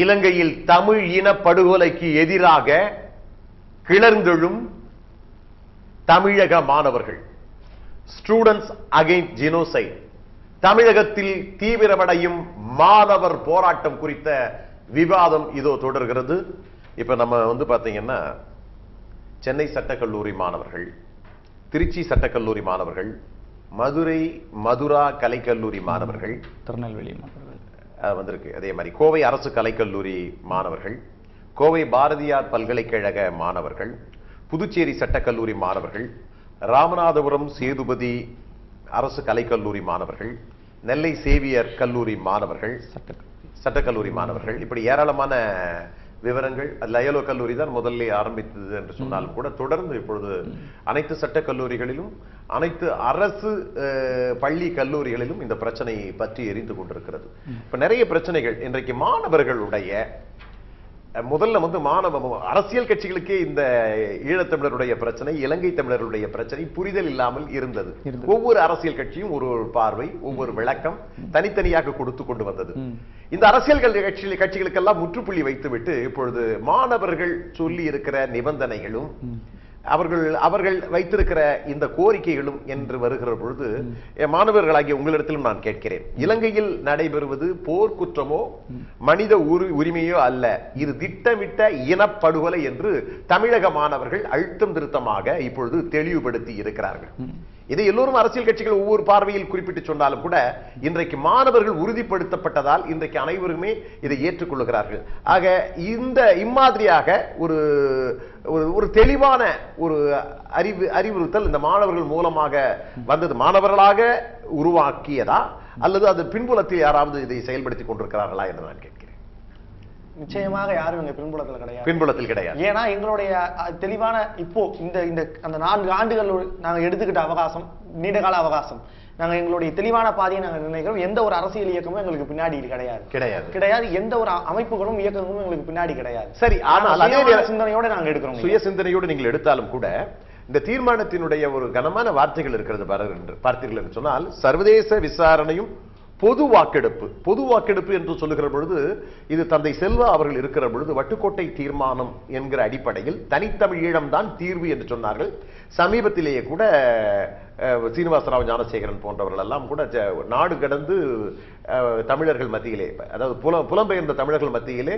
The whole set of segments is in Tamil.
இலங்கையில் தமிழ் இன படுகொலைக்கு எதிராக கிளர்ந்தெழும் தமிழக மாணவர்கள், ஸ்டூடெண்ட்ஸ் அகைன்ஸ்ட் ஜெனோசைட், தமிழகத்தில் தீவிரமடையும் மாணவர் போராட்டம் குறித்த விவாதம் இதோ தொடர்கிறது. இப்ப நம்ம பாத்தீங்கன்னா சென்னை சட்டக்கல்லூரி மாணவர்கள், திருச்சி சட்டக்கல்லூரி மாணவர்கள், மதுரா கலைக்கல்லூரி மாணவர்கள், திருநெல்வேலி மாணவர்கள் வந்திருக்கு. அதே மாதிரி கோவை அரசு கலைக்கல்லூரி மாணவர்கள், கோவை பாரதியார் பல்கலைக்கழக மாணவர்கள், புதுச்சேரி சட்டக்கல்லூரி மாணவர்கள், ராமநாதபுரம் சேதுபதி அரசு கலைக்கல்லூரி மாணவர்கள், நெல்லை சேவியர் கல்லூரி மாணவர்கள், சட்டக்கல்லூரி மாணவர்கள், இப்படி ஏராளமான விவரங்கள். லயோலா கல்லூரி தான் முதல்ல ஆரம்பித்தது என்று சொன்னாலும் கூட தொடர்ந்து இப்பொழுது அனைத்து சட்டக் கல்லூரிகளிலும் அனைத்து அரசு பள்ளி கல்லூரிகளிலும் இந்த பிரச்சனை பற்றி எரிந்து கொண்டிருக்கிறது. இப்ப நிறைய பிரச்சனைகள் இன்றைக்கு மாணவர்களுடைய முதல்ல மாணவ அரசியல் கட்சிகளுக்கே இந்த ஈழத்தமிழருடைய பிரச்சனை, இலங்கை தமிழருடைய பிரச்சனை புரிதல் இல்லாமல் இருந்தது. ஒவ்வொரு அரசியல் கட்சியும் ஒரு பார்வை, ஒவ்வொரு விளக்கம் தனித்தனியாக கொடுத்து கொண்டு வந்தது. இந்த அரசியல் கட்சிகளுக்கெல்லாம் முற்றுப்புள்ளி வைத்துவிட்டு இப்பொழுது மாணவர்கள் சொல்லி இருக்கிற நிபந்தனைகளும் அவர்கள் வைத்திருக்கிற இந்த கோரிக்கைகளும் என்று வருகிற பொழுது மாணவர்களாகிய உங்களிடத்திலும் நான் கேட்கிறேன், இலங்கையில் நடைபெறுவது போர் குற்றமோ மனித உரிமையோ அல்ல, இது திட்டமிட்ட இனப்படுகொலை என்று தமிழக மாணவர்கள் அழுத்தம் திருத்தமாக இப்பொழுது தெளிவுபடுத்தி இருக்கிறார்கள். இதை எல்லோரும் அரசியல் கட்சிகள் ஒவ்வொரு பார்வையில் குறிப்பிட்டு சொன்னாலும் கூட இன்றைக்கு மாணவர்கள் உறுதிப்படுத்தப்பட்டதால் இன்றைக்கு அனைவருமே இதை ஏற்றுக்கொள்கிறார்கள். ஆக இந்த இம்மாதிரியாக ஒரு தெளிவான ஒரு அறிவுறுத்தல் இந்த மாணவர்கள் மூலமாக வந்தது, மாணவர்களாக உருவாக்கியதா அல்லது அது பின்புலத்தில் யாராவது இதை செயல்படுத்திக் கொண்டிருக்கிறார்களா என்று நான் கேட்கிறேன். நிச்சயமாக யாரும் எங்க பின்புலத்தில் கிடையாது. ஏன்னா எங்களுடைய தெளிவான இப்போ இந்த அந்த 4 ஆண்டுகள் நாங்க எடுத்துக்கிட்ட அவகாசம், நீண்டகால அவகாசம், நாங்க எங்களுடைய தெளிவான பாதையை நாங்க நிர்ணயிக்கிறோம். எந்த ஒரு அரசியல் இயக்கமும் எங்களுக்கு பின்னாடி கிடையாது. எந்த ஒரு அமைப்புகளும் இயக்கங்களும் எங்களுக்கு பின்னாடி கிடையாது. சரி, ஆனால் சிந்தனையோட நாங்க எடுக்கிறோம். சுய சிந்தனையோடு நீங்கள் எடுத்தாலும் கூட இந்த தீர்மானத்தினுடைய ஒரு கனமான வார்த்தைகள் இருக்கிறது பார்த்தீர்கள் என்று சொன்னால், சர்வதேச விசாரணையும் பொது வாக்கெடுப்பு என்று சொல்லுகிற பொழுது இது தந்தை செல்வா அவர்கள் இருக்கிற பொழுது வட்டுக்கோட்டை தீர்மானம் என்கிற அடிப்படையில் தனித்தமிழ் ஈழம்தான் தீர்வு என்று சொன்னார்கள். சமீபத்திலேயே கூட சீனிவாசராவ் ஞானசேகரன் போன்றவர்கள் எல்லாம் கூட நாடு கடந்து தமிழர்கள் மத்தியிலே, அதாவது புலம்பெயர்ந்த தமிழர்கள் மத்தியிலே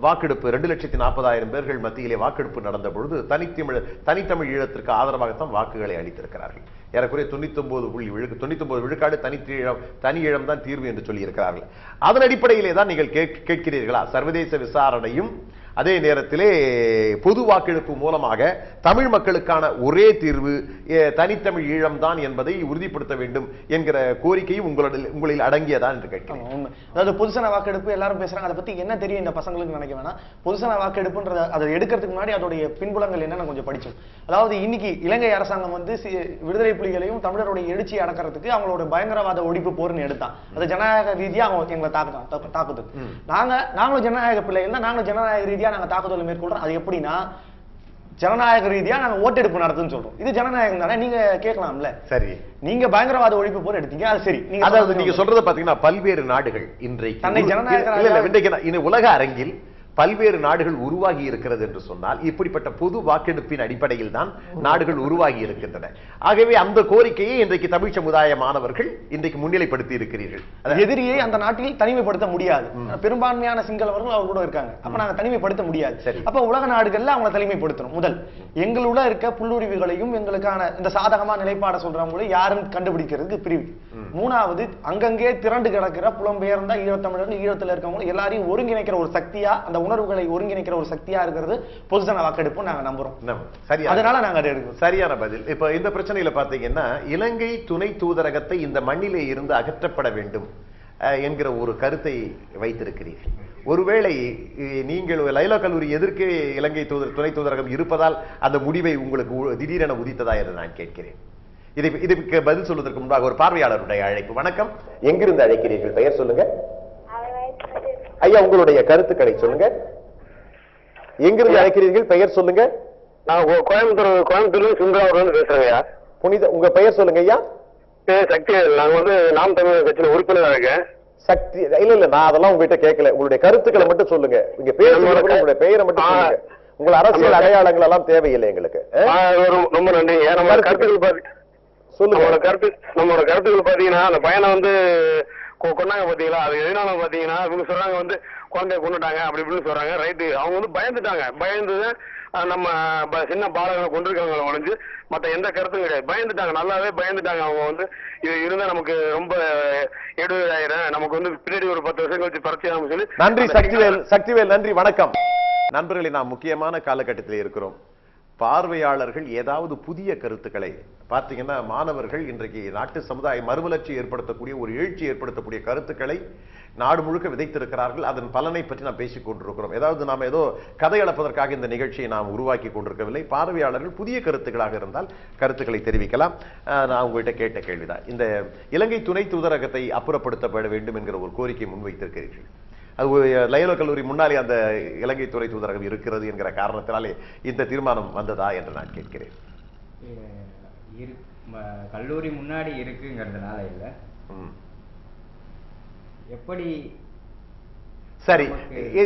வாக்கெடுப்பு 2,40,000 பேர்கள் மத்தியிலே வாக்கெடுப்பு நடந்த பொழுது தனித்தமிழ் ஈழத்திற்கு ஆதரவாகத்தான் வாக்குகளை அளித்திருக்கிறார்கள். ஏறக்குறைய 99 விழுக்காடு தனி ஈழம் தான் தீர்வு என்று சொல்லி இருக்கிறார்கள். அதன் அடிப்படையிலே தான் நீங்கள் கேட்கிறீர்களா சர்வதேச விசாரணையும் அதே நேரத்திலே பொது வாக்கெடுப்பு மூலமாக தமிழ் மக்களுக்கான ஒரே தீர்வு தனித்தமிழ் ஈழம்தான் என்பதை உறுதிப்படுத்த வேண்டும் என்கிற கோரிக்கையும் உங்களில் அடங்கியதான் என்று கேட்கிறேன். அதாவது பொதுசன வாக்கெடுப்பு எல்லாரும் பேசுறாங்க, அதை பத்தி என்ன தெரியும் இந்த பசங்களுக்கு நினைக்க வேணாம். பொதுசன வாக்கெடுப்புன்றத அதை எடுக்கிறதுக்கு முன்னாடி அதோடைய பின்புலங்கள் என்னன்னு கொஞ்சம் படிச்சோம். அதாவது இன்னைக்கு இலங்கை அரசாங்கம் விடுதலை புலிகளையும் தமிழருடைய எழுச்சியை அடக்கிறதுக்கு அவங்களோட பயங்கரவாத ஒழிப்பு போர்னு எடுத்தான். அது ஜனநாயக ரீதியா அவங்க எங்களை தாக்குதல். நாங்களும் ஜனநாயக பிள்ளைகள் தான், நாங்களும் ஜனநாயக ரீதியா நாங்க தாக்குதல் மேற்கொள்றோம். அது எப்படின்னா ஜனநாயக ரீதியா நாங்க ஓட்டெடுப்பு நடத்துன்னு சொல்றோம். இது ஜனநாயகம் தானே? நீங்க கேட்கலாம்ல. சரி, நீங்க பயங்கரவாத ஒழிப்பு போர் எடுத்தீங்க, அது சரி. அதாவது நீங்க சொல்றத பாத்தீங்கன்னா பல்வேறு நாடுகள் இன்றைக்கு தன்னை ஜனநாயக உலக அரங்கில் பல்வேறு நாடுகள் உருவாகி இருக்கிறது என்று சொன்னால் இப்படிப்பட்ட பொது வாக்கெடுப்பின் அடிப்படையில் தான் நாடுகள் உருவாகி இருக்கின்றன. ஆகவே அந்த கோரிக்கையை இன்றைக்கு தமிழ் சமுதாய மாணவர்கள் இன்றைக்கு முன்னிலைப்படுத்தி இருக்கிறீர்கள். எதிரியை அந்த நாட்டில் தனிமைப்படுத்த முடியாது. பெரும்பான்மையான சிங்களவர்கள் அவர் கூட இருக்காங்க. அப்ப நாங்க தனிமைப்படுத்த முடியாது. அப்ப உலக நாடுகள்ல அவங்களை தனிமைப்படுத்தணும். முதல் எங்களோட இருக்க புல்லுரிவுகளையும் எங்களுக்கான இந்த சாதகமான நிலைப்பாட சொல்றவங்களை யாரும் கண்டுபிடிக்கிறதுக்கு பிரிவு. மூணாவது, அங்கங்கே திரண்டு கிடக்கிற புலம்பெயர்ந்த ஈழத்தமிழர்கள், ஈழத்துல இருக்கவங்க எல்லாரையும் ஒருங்கிணைக்கிற ஒரு சக்தியா, அந்த உணர்வுகளை ஒருங்கிணைக்கிற ஒரு சக்தியா இருக்கிறது பொதுஜன வாக்கெடுப்பு நாங்க நம்புறோம். அதனால நாங்க எடுக்கிறோம். சரியான பதில். இப்ப இந்த பிரச்சனையில பாத்தீங்கன்னா இலங்கை துணை தூதரகத்தை இந்த மண்ணிலே இருந்து அகற்றப்பட வேண்டும் என்கிற ஒரு கருத்தை வைத்திருக்கிறீர்கள். ஒருவேளை நீங்கள் லயோலா கல்லூரி எதிர்க்க இலங்கை துணை தூதரகம் இருப்பதால் அந்த முடிவை உங்களுக்கு திடீரென உதித்ததா என்று நான் கேட்கிறேன். இதுக்கு பதில் சொல்வதற்கு முன்பாக ஒரு பார்வையாளருடைய அழைப்பு. வணக்கம், எங்கிருந்து அழைக்கிறீர்கள்? பெயர் சொல்லுங்க ஐயா, உங்களுடைய கருத்துக்களை சொல்லுங்க. எங்கிருந்து அழைக்கிறீர்கள்? பெயர் சொல்லுங்க. கோயம்புத்தூர்ல சுந்தராவூர்ல பேசுறேங்க. புனித, உங்க பெயர் சொல்லுங்க ஐயா. சக்தி. நாங்க நாம் தமிழர் கட்சியில உறுப்பினராக இருக்கேன். சக்தி இல்ல நான் அதெல்லாம் உங்ககிட்ட கேட்கல. உங்களுடைய கருத்துக்களை மட்டும் சொல்லுங்க. இங்க பேசும்போது உங்களுடைய பெயரை மட்டும் சொல்லுங்க. உங்கள் அரசியல் அடையாளங்கள் எல்லாம் தேவையில்லை எங்களுக்கு. ரொம்ப நன்றி. நம்ம கருத்துக்கள் சொல்லுங்க. நம்மளோட கருத்துக்கள் பாத்தீங்கன்னா அந்த பையனை வந்து கொண்டாங்க பாத்தீங்களா, அது எதனால பாத்தீங்கன்னா இவங்க சொல்றாங்க வந்து குழந்தைய கொண்டுட்டாங்க அப்படி இப்படின்னு சொல்றாங்க. ரைட்டு, அவங்க வந்து பயந்துட்டாங்க. பயந்து நம்ம சின்ன பாலங்களை கொண்டிருக்காங்க ஒழிஞ்சு மத்த எந்த கருத்தும் கிடையாது. பயந்துட்டாங்க, நல்லாவே பயந்துட்டாங்க. அவங்க வந்து இது இருந்தா நமக்கு ரொம்ப எடுஆயிரம், நமக்கு வந்து பின்னாடி ஒரு 10 வருஷம் கழிச்சு பரிச்சயம் சொல்லி. நன்றி சக்திவேல், நன்றி, வணக்கம். நண்பர்களே, நாம் முக்கியமான காலகட்டத்தில் இருக்கிறோம். பார்வையாளர்கள் ஏதாவது புதிய கருத்துக்களை பார்த்தீங்கன்னா, மாணவர்கள் இன்றைக்கு நாட்டு சமுதாய மறுமலர்ச்சி ஏற்படுத்தக்கூடிய ஒரு எழுச்சி ஏற்படுத்தக்கூடிய கருத்துக்களை நாடு முழுக்க விதைத்திருக்கிறார்கள். அதன் பலனை பற்றி நாம் பேசிக் கொண்டிருக்கிறோம். ஏதாவது நாம் ஏதோ கதை அளப்பதற்காக இந்த நிகழ்ச்சியை நாம் உருவாக்கி கொண்டிருக்கவில்லை. பார்வையாளர்கள் புதிய கருத்துக்களாக இருந்தால் கருத்துக்களை தெரிவிக்கலாம். நான் உங்கள்கிட்ட கேட்ட கேள்விதான், இந்த இலங்கை துணை தூதரகத்தை அப்புறப்படுத்தப்பட வேண்டும் என்கிற ஒரு கோரிக்கை முன்வைத்திருக்கிறீர்கள். அது லயோலா கல்லூரி முன்னாலே அந்த இலங்கை துறை தூதரகம் இருக்கிறது என்கிற காரணத்தினாலே இந்த தீர்மானம் வந்ததா என்று நான் கேட்கிறேன். கல்லூரி முன்னாடி இருக்குங்கிறதுனால இல்ல, எப்படி சரி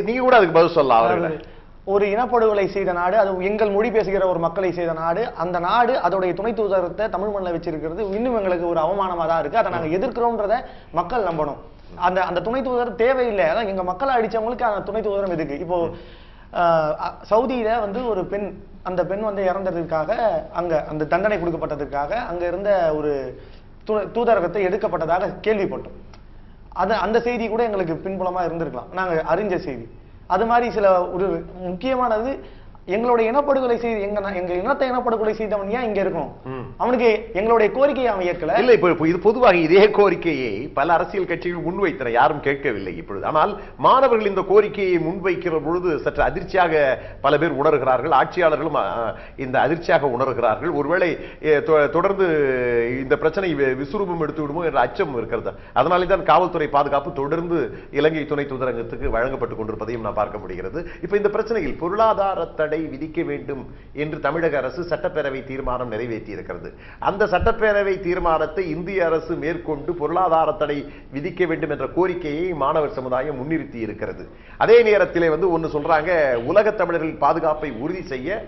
நீங்க கூட அதுக்கு பதில் சொல்லலாம். அவர்கள் ஒரு இனப்படுகொலை செய்த நாடு, அது எங்கள் மொழி பேசுகிற ஒரு மக்களை செய்த நாடு, அந்த நாடு அதோடைய துணை தூதரகத்தை தமிழ் மண்ணில் வச்சிருக்கிறது இன்னும் எங்களுக்கு ஒரு அவமானமா தான் இருக்கு. அதை நாங்க எதிர்க்கிறோம்ன்றத மக்கள் நம்பணும். அந்த துணை தூதர் தேவையில்லை. அதான் எங்க மக்களை அடிச்சவங்களுக்கு அந்த துணை தூதரம் எதுக்கு? இப்போ சவுதியில வந்து ஒரு பெண், அந்த பெண் வந்து இறந்ததுக்காக அங்க அந்த தண்டனை கொடுக்கப்பட்டதுக்காக அங்க இருந்த ஒரு தூதரகத்தை எடுக்கப்பட்டதாக கேள்விப்பட்டோம். அந்த செய்தி கூட எங்களுக்கு பின்புலமா இருந்திருக்கலாம், நாங்க அறிஞ்ச செய்தி. அது மாதிரி சில ஒரு முக்கியமானது, எங்களுடைய இனப்படுகொலை செய்து எங்க இனத்தை இனப்படுகொலை செய்தவன் ஏன் இங்க இருக்கணும்? அவனுக்கு எங்களுடைய கோரிக்கையை அவன் ஏற்கல. இல்ல, இப்ப இது பொதுவாக இதே கோரிக்கையை பல அரசியல் கட்சிகள் முன்வைத்தன, யாரும் கேட்கவில்லை இப்பொழுது. ஆனால் மாணவர்கள் இந்த கோரிக்கையை முன்வைக்கிற பொழுது சற்று அதிர்ச்சியாக பல பேர் உணர்கிறார்கள். ஆட்சியாளர்களும் இந்த அதிர்ச்சியாக உணர்கிறார்கள். ஒருவேளை தொடர்ந்து இந்த பிரச்சனை விசுரூபம் எடுத்து விடுமோ என்ற அச்சம் இருக்கிறது. அதனாலே தான் காவல்துறை பாதுகாப்பு தொடர்ந்து இலங்கை துணை தூதரகத்துக்கு வழங்கப்பட்டுக் கொண்டிருப்பதையும் நான் பார்க்க முடிகிறது. இப்ப இந்த பிரச்சனையில் பொருளாதார தடை விதிக்க வேண்டும் என்று தமிழக அரசு சட்டப்பேரவை தீர்மானம் நிறைவேற்றி இருக்கிறது. அந்த சட்டப்பேரவை தீர்மானத்தை இந்திய அரசு மேற்கொண்டு பொருளாதார தடை விதிக்க வேண்டும் என்ற கோரிக்கையை மாணவர் சமுதாயம் முன்னிறுத்தி இருக்கிறது. அதே நேரத்திலே ஒன்னு சொல்றாங்க, உலக தமிழர்களின் பாதுகாப்பை உறுதி செய்ய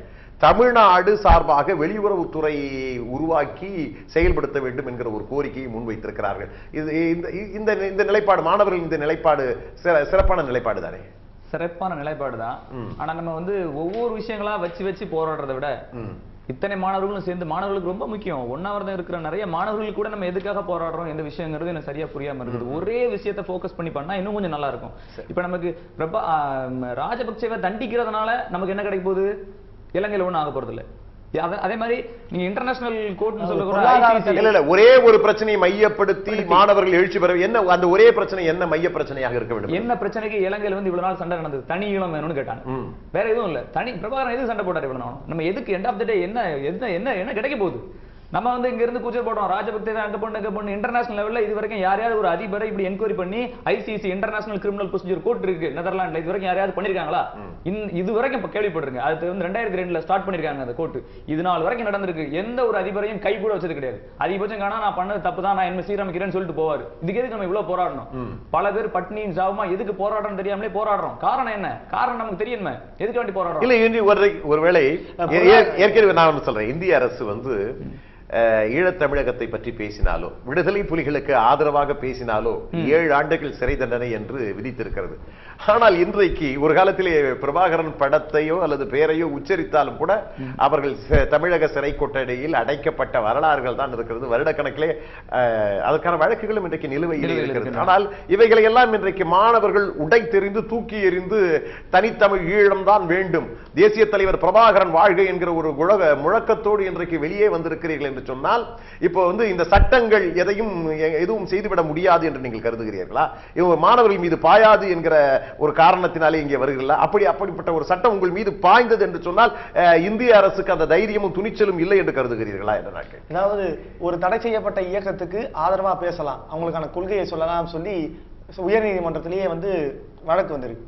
தமிழ்நாடு சார்பாக வெளியுறவுத்துறையை உருவாக்கி செயல்படுத்த வேண்டும் என்கிற ஒரு கோரிக்கையை முன்வைத்திருக்கிறார்கள். இந்த நிலைப்பாடு, மாணவர்கள் இந்த நிலைப்பாடு சிறப்பான நிலைப்பாடு தானே? சிறப்பான நிலைப்பாடு தான். ஆனா நம்ம ஒவ்வொரு விஷயங்களா வச்சு போராடுறதை விட இத்தனை மாணவர்களும் சேர்ந்து, மாணவர்களுக்கு ரொம்ப முக்கியம், ஒன்னாவது இருக்கிற நிறைய மாணவர்களுக்கு கூட நம்ம எதுக்காக போராடுறோம் எந்த விஷயங்கிறது எனக்கு சரியா புரியாம இருக்குது. ஒரே விஷயத்தை போக்கஸ் பண்ணி பண்ணா இன்னும் கொஞ்சம் நல்லா இருக்கும். இப்ப நமக்கு ராஜபக்சேவை தண்டிக்கிறதுனால நமக்கு என்ன கிடைக்க போகுது? இலங்கையில ஒண்ணும் ஆக போறது இல்லை. அதே மாதிரி நீங்க இன்டர்நேஷனல் கோர்ட்னு சொல்ல ஒரே ஒரு பிரச்சனையை மையப்படுத்தி மாணவர்கள் எழுச்சி பெற என்ன அந்த ஒரே பிரச்சனை என்ன மைய பிரச்சனையாக இருக்க வேண்டும்? என்ன பிரச்சனைக்கு இலங்கையில இவ்வளவு நாள் சண்டை நடந்தது? தனி ஈழம் வேணும்னு கேட்டாங்க. வேற எதுவும் இல்ல. தனி பிரபாகரன் எது சண்டை போட்டாரு இவ்வளவு நாள்? நம்ம எதுக்கு எண்ட் ஆஃப் தி டே என்ன கிடைக்க போகுது? நம்ம இங்க இருந்து கூச்சல் போடுறோம், ராஜபக்தே அங்க பொண்ணு இன்டர்நேஷனல் லெவல்ல இது வரைக்கும் யாரையாவது ஒரு அதிபரை இப்படி என்கொயரி பண்ணி ICC international criminal procedure court இருக்கு நெதர்லாந்துல, இது வரைக்கும் யாரையாவது பண்ணிருக்காங்களா? இது வரைக்கும் கேள்விப்பட்டிருங்க. அது 2002ல ஸ்டார்ட் பண்ணிருக்காங்க அந்த கோர்ட். இது நாள் வரைக்கும் நடந்திருக்கு. எந்த ஒரு அதிபரையும் கை கூட வச்சது கிடையாது. அதிகபட்சம் காணா நான் பண்ணது தப்பு தான், நான் என்ன சீரமைக்கிறேன்னு சொல்லிட்டு போவாரு. இதுக்கு எதுக்கு நம்ம இவ்வளவு போராடணும்? பல பேர் பட்னியும் சாவுமா எதுக்கு போராடுறோம் தெரியாமலே போராடுறோம். காரணம் என்ன? காரணம் நமக்கு தெரியுமே எதுக்கு வேண்டி போராடுறோம். இல்ல, ஒருவேளை ஏற்கனவே நான் சொல்றேன், இந்திய அரசு ஈழத்தமிழகத்தை பற்றி பேசினாலோ, விடுதலை புலிகளுக்கு ஆதரவாக பேசினாலோ 7 ஆண்டுகள் சிறை தண்டனை என்று விதித்திருக்கிறது. ஆனால் இன்றைக்கு ஒரு காலத்திலே பிரபாகரன் படத்தையோ அல்லது பெயரையோ உச்சரித்தாலும் கூட அவர்கள் தமிழக சிறை கொட்டடியில் அடைக்கப்பட்ட வரலாறுகள் தான் இருக்கிறது. வருடக்கணக்கிலே அதற்கான வழக்குகளும் இன்றைக்கு நிலுவையில் இருக்கிறது. ஆனால் இவைகளை எல்லாம் இன்றைக்கு மாணவர்கள் உடை தெரிந்து தூக்கி எறிந்து தனித்தமிழ் ஈழம் தான் வேண்டும், தேசிய தலைவர் பிரபாகரன் வாழ்க என்கிற ஒரு முழக்கத்தோடு இன்றைக்கு வெளியே வந்திருக்கிறீர்கள் என்று சொன்னால், இப்போ இந்த சட்டங்கள் எதுவும் செய்துவிட முடியாது என்று நீங்கள் கருதுகிறீர்களா? மாணவர்கள் மீது பாயாது என்கிற ஒரு காரணத்தினாலே இங்கே வருகிறீர்களா? அப்படிப்பட்ட ஒரு சட்டம் உங்கள் மீது பாய்ந்தது என்று சொன்னால் இந்திய அரசுக்கு அந்த தைரியமும் துணிச்சலும் இல்லை என்று கருதுகிறீர்களா என்ற நாட்கள்? அதாவது ஒரு தடை செய்யப்பட்ட இயக்கத்துக்கு ஆதரவா பேசலாம், அவங்களுக்கான கொள்கையை சொல்லலாம் சொல்லி உயர் நீதிமன்றத்திலேயே வழக்கு வந்திருக்கு,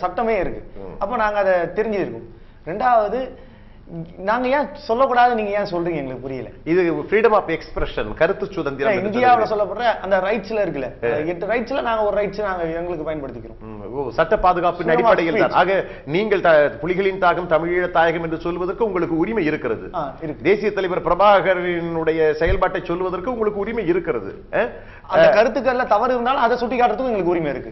சட்டமே இருக்கு. அப்ப நாங்க அதை தெரிஞ்சிருக்கோம். ரெண்டாவது, நாங்க ஏன் சொல்லக்கூடாது, நீங்க ஏன் சொல்றீங்க எங்களுக்கு புரியல. இது ஃப்ரீடம் ஆஃப் எக்ஸ்பிரஷன், கருத்து சுதந்திரம். இந்தியாவில் சொல்லப்படுற அந்த ரைட்ஸ்ல இருக்குல்ல, 8 ரைட்ஸ்ல நாங்க ஒரு ரைட்ஸ் நாங்க எங்களுக்கு பயன்படுத்திக்கிறோம். சட்ட பாதுகாப்பின் அடிப்படையில் தான். ஆக நீங்கள் புலிகளின் தாகம் தமிழீழ தாயகம் என்று சொல்வதற்கு உங்களுக்கு உரிமை இருக்கிறது. தேசிய தலைவர் பிரபாகரனுடைய செயல்பாட்டை சொல்வதற்கு உங்களுக்கு உரிமை இருக்கிறது. அந்த கருத்துக்கள்ல தவறு இருந்தாலும் அதை சுட்டி காட்டுறதுக்கு எங்களுக்கு உரிமை இருக்கு.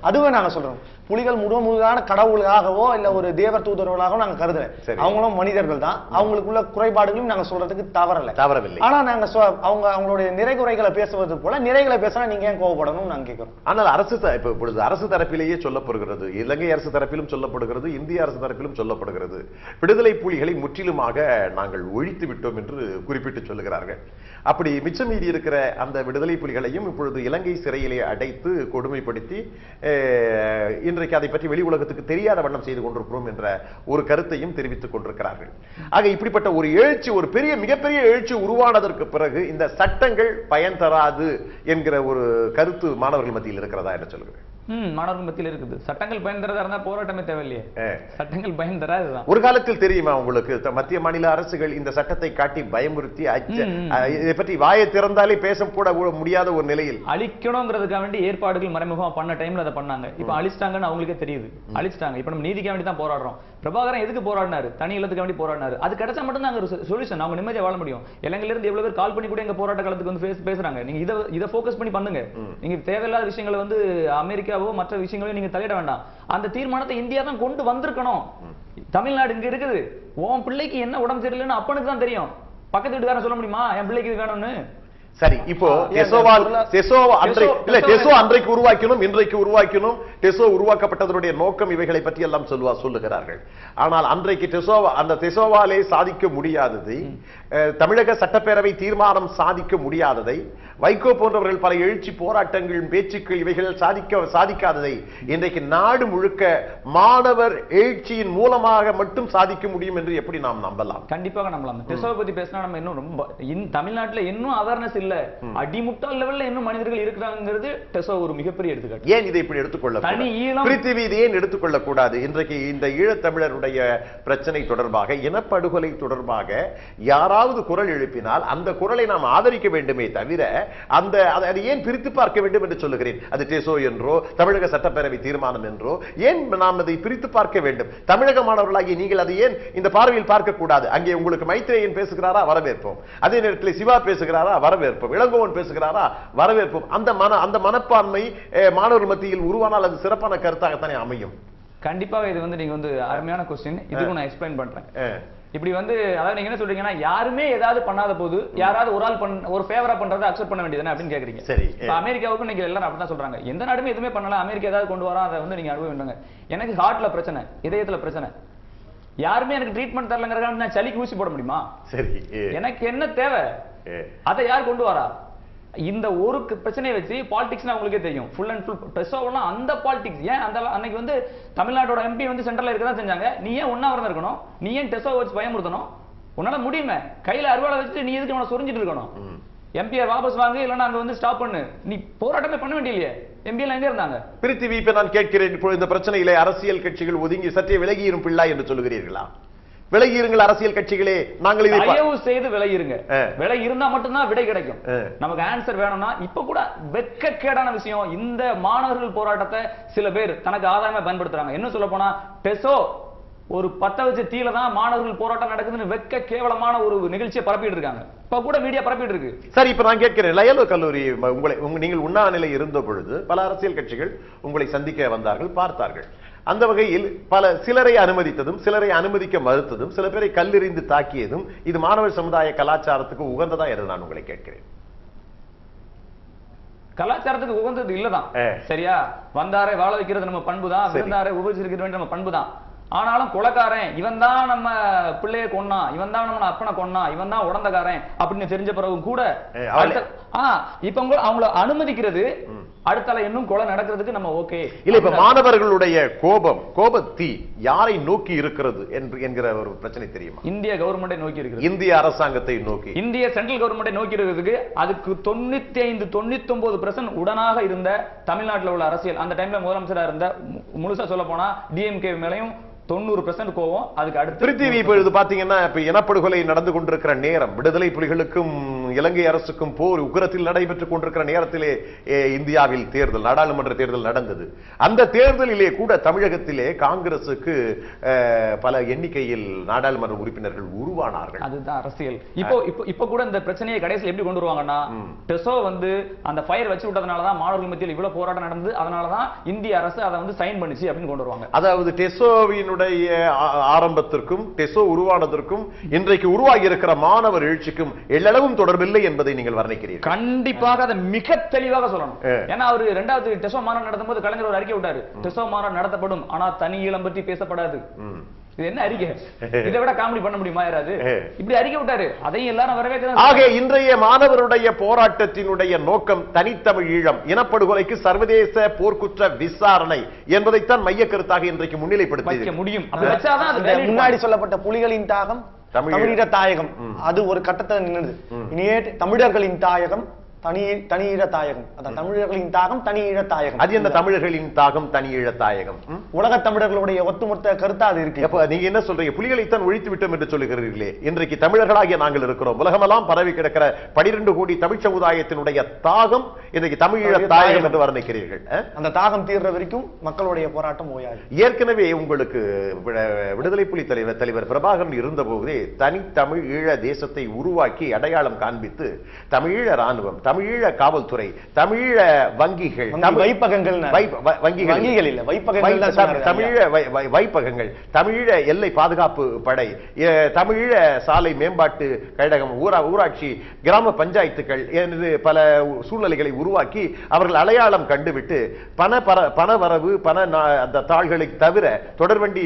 அதுவே நாங்க சொல்றோம். புலிகள் முழுமுழுதான கடவுளாகவோ இல்ல ஒரு தேவர் தூதர்களாகவோ நாங்க கருதல. அவங்களும் மனிதர்கள் தான். அவங்களுக்குள்ள குறைபாடுகளையும் நாங்க சொல்றதுக்கு தவறவில்லை. ஆனா நாங்க அவங்களுடைய நிறைகுறைகளை பேசுவது போல நிறைகளை பேசினா நீங்க ஏன் கோவப்படணும் நாங்க கேட்கிறோம். ஆனால் இப்பொழுது அரசு தரப்பிலேயே சொல்லப்படுகிறது, இலங்கை அரசு தரப்பிலும் சொல்லப்படுகிறது, இந்திய அரசு தரப்பிலும் சொல்லப்படுகிறது, விடுதலை புலிகளை முற்றிலுமாக நாங்கள் ஒழித்து விட்டோம் என்று குறிப்பிட்டு சொல்லுகிறார்கள். அப்படி மிச்சம் மீறி இருக்கிற அந்த விடுதலை புலிகளையும் இப்பொழுது இலங்கை சிறையிலே அடைத்து கொடுமைப்படுத்தி இன்றைக்கு அதை பற்றி வெளி உலகத்துக்கு தெரியாத வண்ணம் செய்து கொண்டிருக்கிறோம் என்ற ஒரு கருத்தையும் தெரிவித்துக் கொண்டிருக்கிறார்கள். ஆக இப்படிப்பட்ட ஒரு எழுச்சி, ஒரு மிகப்பெரிய எழுச்சி உருவானதற்கு பிறகு இந்த சட்டங்கள் பயன் தராது என்கிற ஒரு கருத்து மாணவர்கள் மத்தியில் இருக்கிறதா என்று சொல்கிறேன். மாணவர்கள் மத்தியில் இருக்குது. சட்டங்கள் பயன் தரதா இருந்தா போராட்டமே தேவையில்லையே. சட்டங்கள் பயன் தராதுதான். ஒரு காலத்தில் தெரியுமா உங்களுக்கு, மத்திய மாநில அரசுகள் இந்த சட்டத்தை காட்டி பயமுறுத்தி இதை பற்றி வாயை திறந்தாலே பேச கூட முடியாத ஒரு நிலையில் அழிக்கணுங்கிறதுக்காக வேண்டி ஏற்பாடுகள் மறைமுகமா பண்ண டைம்ல அதை பண்ணாங்க. இப்ப அழிச்சிட்டாங்கன்னு அவங்களுக்கே தெரியுது. அழிச்சிட்டாங்க. இப்ப நம்ம நீதிக்காக வேண்டி தான் போராடுறோம். பிரபாகரன் எதுக்கு போராடினாரு? தனி இல்லத்துக்கு வேண்டி போராடினாரு. அது கிடைச்சா மட்டும் தான் ஒரு சொல்யூஷன். அவங்க நிம்மதியா வாழ முடியும். இலங்கையில இருந்து எவ்வளவு பேர் கால் பண்ணி கூட எங்க போராட்ட காலத்துக்கு வந்து பேசுறாங்க. நீங்க இதை ஃபோக்கஸ் பண்ணி பண்ணுங்க. நீங்க தேவையில்லாத விஷயங்களை வந்து அமெரிக்கா மற்ற விஷயங்களையும் நீங்க தலையிட வேண்டாம். அந்த தீர்மானத்தை இந்தியா தான் கொண்டு வந்திருக்கணும். தமிழ்நாடு இங்க இருக்குது. உன் பிள்ளைக்கு என்ன உடம்பு சரியில்லைன்னு அப்பனுக்கு தான் தெரியும். பக்கத்து வீட்டுக்காரன் சொல்ல முடியுமா என் பிள்ளைக்கு இது வேணும்னு? சரி, இப்போ அன்றைக்கு உருவாக்கணும், இன்றைக்கு உருவாக்கணும். டெசோ உருவாக்கப்பட்டதனுடைய நோக்கம் இவைகளை பற்றி எல்லாம் சொல்லுகிறார்கள். ஆனால் அன்றைக்கு அந்த டெசோவாலே சாதிக்க முடியாததை, தமிழக சட்டப்பேரவை தீர்மானம் சாதிக்க முடியாததை, வைகோ போன்றவர்கள் பல எழுச்சி போராட்டங்கள், பேச்சுக்கள் இவைகள் சாதிக்காததை இன்றைக்கு நாடு முழுக்க மாணவர் எழுச்சியின் மூலமாக மட்டும் சாதிக்க முடியும் என்று எப்படி நாம் நம்பலாம்? கண்டிப்பாக நம்பலாம். டெசோவை பத்தி பேசினா நம்ம இன்னும் ரொம்ப தமிழ்நாட்டில் இன்னும் அவேர்னஸ் இல்ல, அடிமுட்டால் லெவல்ல இன்னும் மனிதர்கள் இருக்கிறாங்கிறது டெசோ ஒரு மிகப்பெரிய எடுத்துக்காட்டு. ஏன் இதை இப்படி எடுத்துக்கொள்ள பிரித்திவி ஏன் எடுத்துக்கொள்ள கூடாது? இன்றைக்கு இந்த ஈழத்தமிழருடைய பிரச்சனை தொடர்பாக, இனப்படுகொலை தொடர்பாக யாராவது குரல் எழுப்பினால் அந்த குரலை நாம் ஆதரிக்க வேண்டுமே தவிர அதை ஏன் பிரித்து பார்க்க வேண்டும் என்று சொல்லுகிறேன். அது டெசோ என்றோ தமிழக சட்டப்பேரவை தீர்மானம் என்றோ ஏன் நாம் அதை பிரித்து பார்க்க வேண்டும்? தமிழக மாணவர்களாகிய நீங்கள் அதை ஏன் இந்த பார்வையில் பார்க்க கூடாது? அங்கே உங்களுக்கு மைத்ரேயன் பேசுகிறாரா, வரவேற்போம். அதே நேரத்தில் சிவா பேசுகிறாரா, வரவேற்போம். இளங்கோவன் பேசுகிறாரா, வரவேற்போம். அந்த மனப்பான்மை மாணவர் மத்தியில் உருவானால் அது சிறப்பான கருத்தாகத்தானே அமையும். கண்டிப்பாக இது வந்து நீங்க வந்து அருமையான கொஸ்டின். இதுக்கு நான் எக்ஸ்பிளைன் பண்றேன். இப்படி வந்து அதாவது நீங்க என்ன சொல்றீங்கன்னா, யாருமே ஏதாவது பண்ணாத போது யாராவது ஒரு ஃபேவரா பண்றதை அக்செப்ட் பண்ண வேண்டியதுன்னு அப்படின்னு கேக்குறீங்க. சரி, அமெரிக்காவுக்கு நீங்க எல்லாரும் அப்படிதான் சொல்றாங்க. எந்த நாடுமே எதுவுமே பண்ணல, அமெரிக்கா ஏதாவது கொண்டு வரா, அதை வந்து நீங்க அனுபவிங்க. எனக்கு ஹார்ட்ல பிரச்சனை, இதயத்துல பிரச்சனை. யாருமே எனக்கு ட்ரீட்மெண்ட் தரலங்கிறதுக்காக நான் சளிக்கு ஊசி போட முடியுமா? சரி, எனக்கு என்ன தேவை? அதை யார் கொண்டு வரா? இந்த ஒரு பிரச்சனையை வச்சு பாலிடிக்ஸ் உங்களுக்கே தெரியும். ஃபுல் அண்ட் ஃபுல் டெசோவெல்லாம் அந்த பாலிடிக்ஸ். ஏன் அந்த அன்னைக்கு வந்து தமிழ்நாட்டோட எம்பி வந்து சென்ட்ரல்ல இருக்கதான் செஞ்சாங்க. நீ ஏன் ஒன்னாவரம் இருக்கணும்? நீ ஏன் டெசோ வச்சு பயமுறுத்தணும்? உன்னால முடியுமே. கையில அறுவாளை வச்சுட்டு நீ எதுக்கு அவனை சொரிஞ்சிட்டு இருக்கணும்? எம்பியை வாபஸ் வாங்க, இல்லைன்னா அங்க வந்து ஸ்டாப் பண்ணு. நீ போராட்டமே பண்ண வேண்டிய எம்பி எல்லாம் எங்க இருந்தாங்க? பிரித்திவி, இப்ப நான் கேட்கிறேன், இப்போ இந்த பிரச்சனையிலே அரசியல் கட்சிகள் ஒதுங்கி சற்றே விலகியும் பிள்ளை என்று சொல்லுகிறீர்களா? விலகிருங்கள் அரசியல் கட்சிகளே, நாங்கள் தயவு செய்து விலகிருங்க. விலை இருந்தா மட்டும்தான் விடை கிடைக்கும். நமக்கு ஆன்சர் வேணும்னா இப்ப கூட வெட்கக்கேடான விஷயம், இந்த மாணவர்கள் போராட்டத்தை சில பேர் தனக்கு ஆதாயமா பயன்படுத்துறாங்க. என்ன சொல்ல போனா, டெசோ ஒரு பத்த வச்ச தீல தான் மாணவர்கள் போராட்டம் நடக்குதுன்னு வெட்க கேவலமான ஒரு நிகழ்ச்சியை பரப்பிட்டு இருக்காங்க. இப்ப கூட மீடியா பரப்பிட்டு இருக்கு. சரி, இப்ப நான் கேட்கிறேன், லயோலா கல்லூரி நீங்கள் உண்ணாநிலை இருந்த பொழுது பல அரசியல் கட்சிகள் உங்களை சந்திக்க வந்தார்கள், பார்த்தார்கள். அந்த வகையில் சிலரை அனுமதித்ததும் சிலரை அனுமதிக்க மறுத்ததும் சில பேரை கல்லெறிந்து தாக்கியதும் இது மாணவர் சமுதாய கலாச்சாரத்துக்கு உகந்ததா என்று நான் உங்களை கேட்கிறேன். கலாச்சாரத்துக்கு உகந்தது இல்லதான். சரியா? வந்தாரை வாழ வைக்கிறது நம்ம பண்புதான், விருந்தாரை உபயோகிக்கிறது நம்ம பண்புதான். ஆனாலும் கொலைக்காரன் இவன் தான் நம்ம பிள்ளைய கொன்னா, இவன் தான் நம்ம அப்பனை கொன்னா, இவன் தான் உடந்தக்காரன் அப்படின்னு தெரிஞ்ச பிறகு கூட இப்ப அவங்களை அனுமதிக்கிறது அடுத்தால இன்னும் கொலை நடக்கிறதுக்கு நம்ம ஓகே இல்ல. இப்ப மாணவர்களுடைய கோபத்தீ யாரை நோக்கி இருக்கிறது என்கிற ஒரு பிரச்சனை தெரியுமா? இந்திய கவர்மெண்டை நோக்கி இருக்கிறது. இந்திய அரசாங்கத்தை நோக்கி, இந்திய சென்ட்ரல் கவர்மெண்டை நோக்கி இருக்கிறதுக்கு அதுக்கு 95-99% உடனாக இருந்த தமிழ்நாட்டில் உள்ள அரசியல், அந்த டைம்ல முதலமைச்சரா இருந்த, முழுசா சொல்ல போனா டிஎம்கே மேலையும் 90% கோவம். அதுக்கு அடுத்து பிரித்திவி இப்பொழுது பாத்தீங்கன்னா இப்ப இனப்படுகொலை நடந்து கொண்டிருக்கிற நேரம், விடுதலை புலிகளுக்கும் இலங்கை அரசுக்கும் போர் உக்கிரத்தில் நடைபெற்றுக் கொண்டிருக்கிற நேரத்திலே இந்தியாவில் தேர்தல், நாடாளுமன்ற தேர்தல் நடந்தது. அந்த தேர்தலிலே கூட தமிழகத்திலே காங்கிரசுக்கு பல எண்ணிக்கையில் நாடாளுமன்ற உறுப்பினர்கள் உருவானார்கள். அதுதான் அரசியல். இப்போ கூட இந்த பிரச்சனையை கடைசியில் எப்படி கொண்டு வருவாங்கன்னா, டெசோ வந்து அந்த ஃபயர் வச்சு விட்டதுனாலதான் மாணவர்கள் மத்தியில் இவ்வளவு போராட்டம் நடந்தது, அதனாலதான் இந்திய அரசு அதை வந்து சைன் பண்ணிச்சு அப்படின்னு கொண்டு வருவாங்க. அதாவது டெசோவினுடைய ஆரம்பத்திற்கும் டெசோ உருவானதற்கும் இன்றைக்கு உருவாகி இருக்கிற மாணவர் எழுச்சிக்கும் எல்லளவும் தொடர்பில்லை என்பதை நீங்கள் வர்ணிக்கிறீர்கள். கண்டிப்பாக அதை மிக தெளிவாக சொல்லணும். ஏன்னா அவரு 2வது டெசோ மாநாடு நடத்தும் போது கலைஞர் ஒரு அறிக்கை விட்டாரு, டெசோ மாநாடு நடத்தப்படும் ஆனா தனி ஈழம் பற்றி பேசப்படாது. இது என்ன அறிக்கை? இதை விட காமெடி பண்ண முடியுமா யாராவது? இப்படி அறிக்கை விட்டாரு, அதையும் எல்லாரும் வரவேற்கிறாங்க. ஆக இன்றைய மாணவருடைய போராட்டத்தினுடைய நோக்கம் தனித்தமிழ் ஈழம், இனப்படுகொலைக்கு சர்வதேச போர்க்குற்ற விசாரணை என்பதைத்தான் மைய கருத்தாக இன்றைக்கு முன்னிலைப்படுத்த முடியும். முன்னாடி சொல்லப்பட்ட புலிகளின் தாகம், தமிழீழ தாயகம், அது ஒரு கட்டத்தில் நின்றது. இனியே தமிழர்களின் தாயகம் தனியீழ தாயகம், அதான் தமிழர்களின் தாகம் தனியீழ தாயகம். அது என்ன தமிழர்களின் தாகம் தனியீழ தாயகம்? உலக தமிழர்களுடைய ஒட்டுமொத்த கருத்தா அது இருக்கு. அப்ப நீங்க என்ன சொல்றீங்க? புலிகளைத்தான் ஒழித்து விட்டோம் என்று சொல்லுகிறீர்களே. இன்றைக்கு தமிழர்களாகிய நாங்கள் இருக்கிறோம், உலகமெல்லாம் பரவி கிடக்கிற 12 கோடி தமிழ் சமுதாயத்தினுடைய தாகம் இன்றைக்கு தமிழீழ தாயகம் என்று வர்ணிக்கிறீர்கள். அந்த தாகம் தீர்ற வரைக்கும் மக்களுடைய போராட்டம் ஓயாது. ஏற்கனவே உங்களுக்கு விடுதலை புலி தலைவர் பிரபாகரன் இருந்த போதே தனித்தமிழ் ஈழ தேசத்தை உருவாக்கி அடையாளம் காண்பித்து தமிழீழ ராணுவம், தமிழீழ காவல்துறை, தமிழீழ வங்கிகள், வைப்பகங்கள், வங்கிகள் இல்ல வைப்பகங்கள், தமிழீழ வைப்பகங்கள், தமிழீழ எல்லை பாதுகாப்பு படை, தமிழீழ சாலை மேம்பாட்டு கழகம், ஊராட்சி, கிராம பஞ்சாயத்துகள் என்று பல சூழ்நிலைகளை உருவாக்கி அவர்கள் அடையாளம் கண்டுவிட்டு பண வரவு, அந்த தாள்களை தவிர, தொடர்வண்டி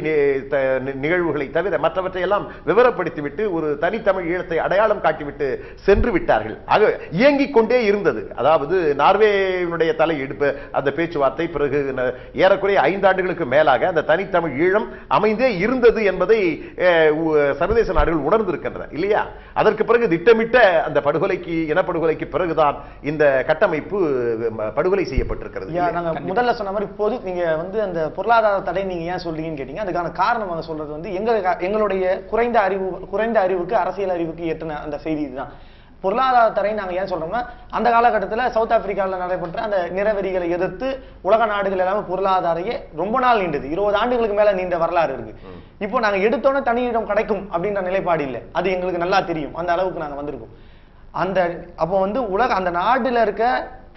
நிகழ்வுகளை தவிர மற்றவற்றை எல்லாம் விவரப்படுத்திவிட்டு ஒரு தனித்தமிழ் ஈழத்தை அடையாளம் காட்டிவிட்டு சென்று விட்டார்கள். ஆக இயங்கிக் கொண்டே இருந்தது. அதாவது நார்வேயினுடைய தலையெடுப்பு, அந்த பேச்சுவார்த்தை பிறகு ஏறக்குறைய 5 ஆண்டுகளுக்கு மேலாக அந்த தனித்தமிழ் ஈழம் அமைந்தே இருந்தது என்பதை சர்வதேச நாடுகள் உணர்ந்திருக்கின்றன இல்லையா? அதற்கு பிறகு திட்டமிட்ட அந்த படுகொலைக்கு, இனப்படுகொலைக்கு பிறகுதான் இந்த கட்டமைப்பு படுகொலை செய்யப்பட்டிருக்கிறது. நாங்க முதல்ல சொன்ன மாதிரி இப்போது நீங்க வந்து அந்த பொருளாதார தடை நீங்க ஏன் சொல்றீங்கன்னு கேட்டீங்க. அதுக்கான காரணமாக சொல்றது வந்து எங்களுடைய குறைந்த அறிவுக்கு, அரசியல் அறிவுக்கு ஏற்றின அந்த செய்தி இதுதான். பொருளாதார தடை நாங்க ஏன் சொல்றோம்னா, அந்த காலகட்டத்தில் சவுத் ஆப்பிரிக்காவில் நடைபெற்ற அந்த நிறவெறிகளை எதிர்த்து உலக நாடுகள் எல்லாமே பொருளாதாரையே ரொம்ப நாள் நீண்டது, 20 ஆண்டுகளுக்கு மேல நீண்ட வரலாறு இருக்கு. இப்போ நாங்க எடுத்தோன்னே தனியிடம் கிடைக்கும் அப்படின்ற நிலைப்பாடு இல்லை, அது எங்களுக்கு நல்லா தெரியும். அந்த அளவுக்கு நாங்க வந்திருக்கோம். அப்போ வந்து அந்த நாடுல இருக்க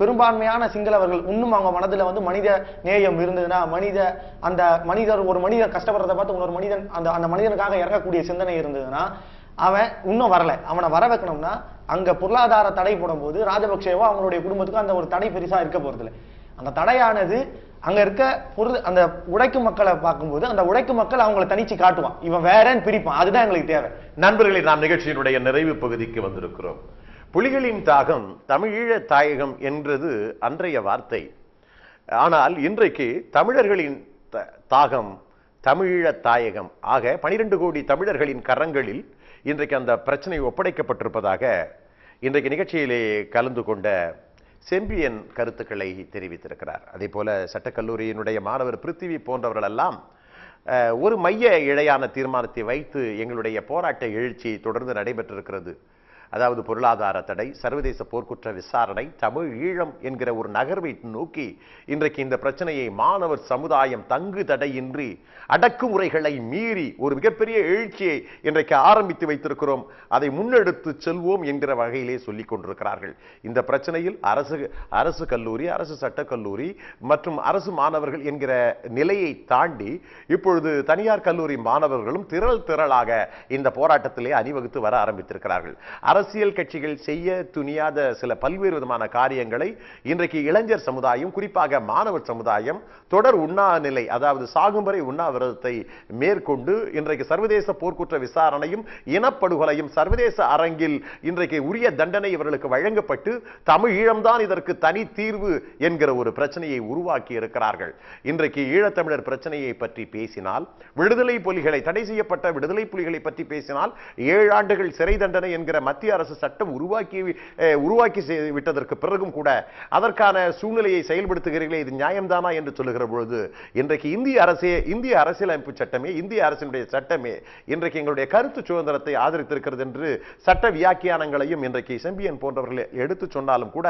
பெரும்பான்மையான சிங்களவர்கள் இன்னும் அவங்க மனதுல வந்து மனித நேயம் இருந்ததுன்னா, ஒரு மனிதர் கஷ்டப்படுறதை பார்த்து இன்னொரு மனிதன் அந்த மனிதனுக்காக இறங்கக்கூடிய சிந்தனை இருந்ததுன்னா, அவன் இன்னும் வரல. அவனை வர வைக்கணும்னா அங்க பொருளாதார தடை போடும்போது ராஜபக்சேவோ அவங்களுடைய குடும்பத்துக்கு அந்த ஒரு தடை பெருசா இருக்க போறதில்லை. அந்த தடையானது அங்க இருக்க அந்த உழைக்கும் மக்களை பார்க்கும்போது அந்த உழைக்கும் மக்கள் அவங்களை தனிச்சு காட்டுவான், இவன் வேறன்னு பிரிப்பான். அதுதான் எங்களுக்கு தேவை. நண்பர்களே, நாம் நிகழ்ச்சியினுடைய நிறைவு பகுதிக்கு வந்திருக்கிறோம். புலிகளின் தாகம் தமிழீழ தாயகம் என்றது அன்றைய வார்த்தை. ஆனால் இன்றைக்கு தமிழர்களின் தாகம் தமிழீழ தாயகம் ஆக 12 கோடி தமிழர்களின் கரங்களில் இன்றைக்கு அந்த பிரச்சனை ஒப்படைக்கப்பட்டிருப்பதாக இன்றைக்கு நிகழ்ச்சியிலே கலந்து கொண்ட செம்பியன் கருத்துக்களை தெரிவித்திருக்கிறார். அதே போல சட்டக்கல்லூரியினுடைய மாணவர் பிருத்திவி போன்றவர்கள் எல்லாம் ஒரு மைய இழையான தீர்மானத்தை வைத்து எங்களுடைய போராட்ட எழுச்சி தொடர்ந்து நடைபெற்றிருக்கிறது. அதாவது பொருளாதார தடை, சர்வதேச போர்க்குற்ற விசாரணை, தமிழ் ஈழம் என்கிற ஒரு நகர்வை நோக்கி இன்றைக்கு இந்த பிரச்சனையை மாணவர் சமுதாயம் தங்கு தடையின்றி அடக்குமுறைகளை மீறி ஒரு மிகப்பெரிய எழுச்சியை இன்றைக்கு ஆரம்பித்து வைத்திருக்கிறோம், அதை முன்னெடுத்து செல்வோம் என்கிற வகையிலே சொல்லிக் கொண்டிருக்கிறார்கள். இந்த பிரச்சனையில் அரசு கல்லூரி, அரசு சட்டக்கல்லூரி மற்றும் அரசு மாணவர்கள் என்கிற நிலையை தாண்டி இப்பொழுது தனியார் கல்லூரி மாணவர்களும் திரளாக இந்த போராட்டத்திலே அணிவகுத்து வர ஆரம்பித்திருக்கிறார்கள். அரசியல் கட்சிகள் செய்ய துணியாத சில பல்வேறு விதமான காரியங்களை இன்றைக்கு இளைஞர் சமுதாயம், குறிப்பாக மாணவர் சமுதாயம் தொடர் உண்ணாநிலை, அதாவது சாகும் வரை உண்ணாவிரதத்தை மேற்கொண்டு இன்றைக்கு சர்வதேச போர்க்குற்ற விசாரணையும் இனப்படுகொலையும் சர்வதேச அரங்கில் இன்றைக்கு உரிய தண்டனை இவர்களுக்கு வழங்கப்பட்டு தமிழ் ஈழம்தான் இதற்கு தனி தீர்வு என்கிற ஒரு பிரச்சனையை உருவாக்கி இருக்கிறார்கள். இன்றைக்கு ஈழத்தமிழர் பிரச்சனையை பற்றி பேசினால், விடுதலை புலிகளை, தடை செய்யப்பட்ட விடுதலை புலிகளை பற்றி பேசினால் 7 ஆண்டுகள் சிறை தண்டனை என்கிற மத்திய அரசு சட்டம் உருவாக்கி விட்டதற்கு பிறகும் கூட அதற்கான சூழ்நிலையை செயல்படுத்துகிறீர்களே, இது நியாயம்தானா என்று சொல்லுகிற பொழுது, இன்றைக்கு இந்திய அரசியலமைப்பு சட்டமே, இந்திய அரசினுடைய சட்டமே இன்றைக்கு எங்களுடைய கருத்து சுதந்திரத்தை ஆதரித்திருக்கிறது என்று சட்ட வியாக்கியானங்களையும் இன்றைக்கு செம்பியன் போன்றவர்கள் எடுத்து சொன்னாலும் கூட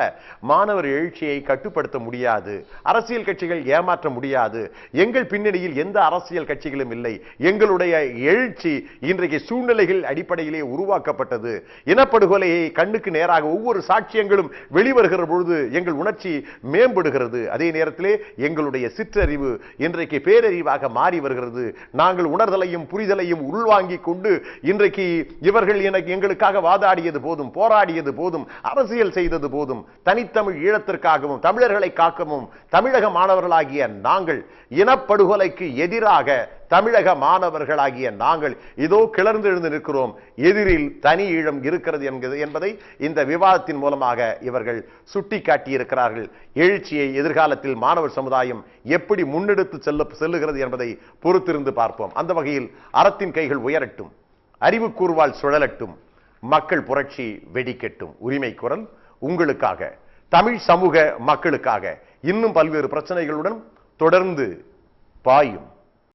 மாணவர் எழுச்சியை கட்டுப்படுத்த முடியாது, அரசியல் கட்சிகள் ஏமாற்ற முடியாது. எங்கள் பின்னணியில் எந்த அரசியல் கட்சிகளும் இல்லை. எங்களுடைய எழுச்சி இன்றைக்கு சூழ்நிலைகள் அடிப்படையிலே உருவாக்கப்பட்டது. இனப்படுகொலையை கண்ணுக்கு நேராக ஒவ்வொரு சாட்சியங்களும் வெளிவருகிற பொழுது எங்கள் உணர்ச்சி மேம்படுகிறது. அதே நேரத்திலே எங்களுடைய சிற்றறிவு இன்றைக்கு பேரறிவாக மாறி வருகிறது. நாங்கள் உணர்தலையும் புரிதலையும் உள்வாங்கிக் கொண்டு இன்றைக்கு இவர்கள் எங்களுக்காக வாதாடியது போதும், போராடியது போதும், அரசியல் செய்தது போதும், தனித்தமிழ் ஈழத்திற்காகவும் தமிழர்களை காக்கவும் தமிழக மாணவர்களாகிய நாங்கள், இனப்படுகொலைக்கு எதிராக தமிழக மாணவர்களாகிய நாங்கள் இதோ கிளர்ந்தெழுந்து நிற்கிறோம். எதிரில் தனி ஈழம் இருக்கிறது என்பதை இந்த விவாதத்தின் மூலமாக இவர்கள் சுட்டிக்காட்டியிருக்கிறார்கள். எழுச்சியை எதிர்காலத்தில் மாணவர் சமுதாயம் எப்படி முன்னெடுத்து செல்லுகிறது என்பதை பொறுத்திருந்து பார்ப்போம். அந்த வகையில் அறத்தின் கைகள் உயரட்டும், அறிவு கூர்வால் சுழலட்டும், மக்கள் புரட்சி வெடிக்கட்டும். உரிமை குரல் உங்களுக்காக, தமிழ் சமூக மக்களுக்காக இன்னும் பல்வேறு பிரச்சனைகளுடன் தொடர்ந்து பாயும்.